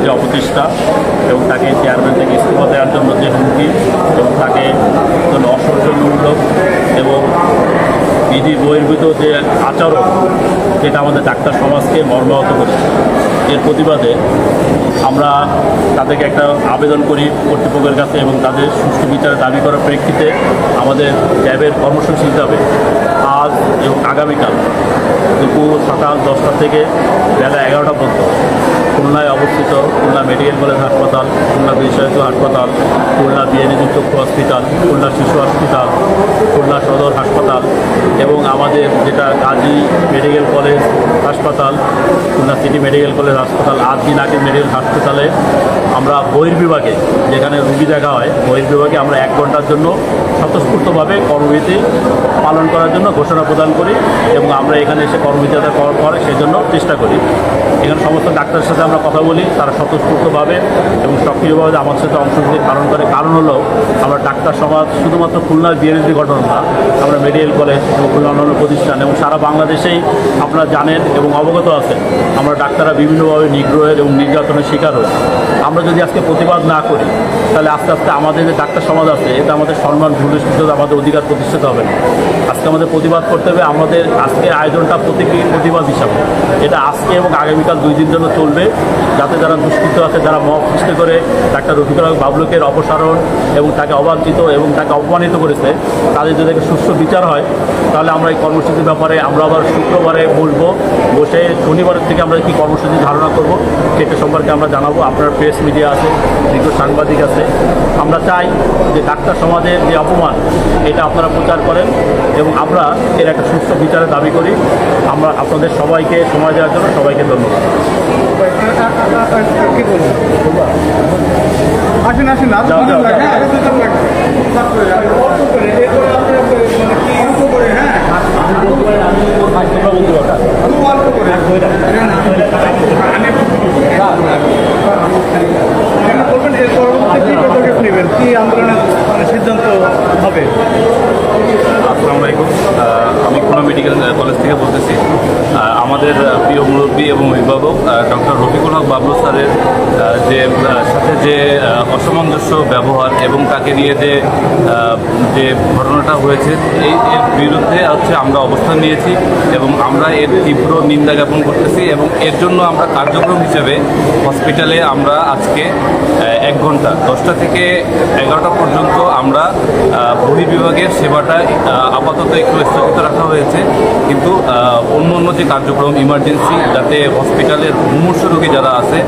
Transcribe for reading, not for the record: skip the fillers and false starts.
যে অপ্রতিষ্ঠা এবং তাকে চেয়ারম্যান থেকে ইস্তফা দেওয়ার জন্য যে হুমকি এবং তাকে অসহ্যমূলক এবং বিধি বহির্ভূত যে আচরণ, যেটা আমাদের ডাক্তার সমাজকে মর্মাহত করেছে। এর প্রতিবাদে আমরা তাদেরকে একটা আবেদন করি কর্তৃপক্ষের কাছে এবং তাদের সুষ্ঠু বিচারের দাবি করার প্রেক্ষিতে আমাদের ক্যাবের কর্মসূচি হিসাবে আজ এবং আগামীকাল দুপুর সকাল 10টা থেকে বেলা 11টা পর্যন্ত খুলনায় অবস্থিত খুলনা মেডিকেল কলেজ হাসপাতাল, খুলনা বিশেষায়িত হাসপাতাল, খুলনা বিএনএ চক্ষু হসপিটাল, খুলনা শিশু হসপিটাল, খুলনা সদর হাসপাতাল এবং আমাদের যেটা গাজী মেডিকেল কলেজ হাসপাতাল, খুলনা সিটি মেডিকেল কলেজ হাসপাতাল, দিন আগে মেডিকেল হাসপাতালে আমরা বহির্বিভাগে যেখানে রুগী দেখা হয় বহির্বিভাগে আমরা 1 ঘন্টার জন্য স্বতঃস্ফূর্তভাবে কর্মবিরতি পালন করার জন্য ঘোষণা প্রদান করি এবং আমরা এখানে এসে কর্মবিরতি করার পরে সেই জন্য চেষ্টা করি। এখানে সমস্ত ডাক্তারের সাথে আমরা কথা বলি, তারা স্বতঃস্ফূর্তভাবে এবং সক্রিয়ভাবে আমার সাথে অংশগ্রহণ পালন করে। কারণ হলো আমরা ডাক্তার সমাজ শুধুমাত্র খুলনার বিএনএসি ঘটনা না, আমরা মেডিকেল কলেজ এবং খুলনা অন্যান্য প্রতিষ্ঠান এবং সারা বাংলাদেশেই আপনারা জানেন এবং অবগত আছেন আমরা ডাক্তাররা বিভিন্নভাবে নিগ্রহের এবং নির্যাতনের শিকার হই। আমরা যদি আজকে প্রতিবাদ না করি তাহলে আস্তে আস্তে আমাদের যে ডাক্তার সমাজ আছে এটা আমাদের সম্মান ভূমিষ্ঠিত, আমাদের অধিকার প্রতিষ্ঠিত হবে না। আজকে আমাদের প্রতিবাদ করতে হবে। আমাদের আজকের আয়োজনটা প্রতিবাদ হিসাবে এটা আজকে এবং আগামীকাল 2 দিন জন্য চলবে, যাতে যারা দুষ্কৃত আছে, যারা মব সৃষ্টি করে ডাক্তার রফিকুল হক বাবলুকের অপসারণ এবং তাকে অবাঞ্ছিত এবং তাকে অপমানিত করেছে, তাদের যদি একটা সুষ্ঠু বিচার হয় তাহলে আমরা এই কর্মসূচির ব্যাপারে আমরা আবার শুক্রবারে বসে শনিবারের থেকে আমরা কী কর্মসূচি ধারণা করব সেটা সম্পর্কে আমরা জানাবো। আপনার প্রেস মিডিয়া আছে, দীর্ঘ সাংবাদিক আছে, আমরা চাই যে ডাক্তার সমাজের যে অপমান এটা আপনারা প্রচার করেন এবং আমরা এর একটা সুষ্ঠু বিচারের দাবি করি। আমরা আপনাদের সবাইকে সময় দেওয়ার জন্য সবাইকে ধন্যবাদ। আসেন আসেন নেবেন কি আন্দোলনের সিদ্ধান্ত হবে? আসসালামু আলাইকুম, আমি খুলনা মেডিকেল কলেজ থেকে বলতেছি। আমাদের প্রিয় মুরব্বী এবং অভিভাবক ডক্টর রফিকুল হক বাবলু স্যারের সাথে যে অসামঞ্জস্য ব্যবহার এবং তাকে নিয়ে যে ঘটনাটা হয়েছে এর বিরুদ্ধে আমরা অবস্থান নিয়েছি এবং আমরা এর তীব্র নিন্দা জ্ঞাপন করতেছি এবং এর জন্য আমরা কার্যক্রম হিসেবে হসপিটালে আমরা আজকে 1 ঘন্টা 10টা থেকে 11টা পর্যন্ত আমরা বহির্বিভাগের সেবাটা আপাতত একটু স্থগিত রাখা হয়েছে, কিন্তু অন্য যে কার্যক্রম ইমার্জেন্সি যাতে হসপিটালের মুমূর্ষু রোগী যারা আছে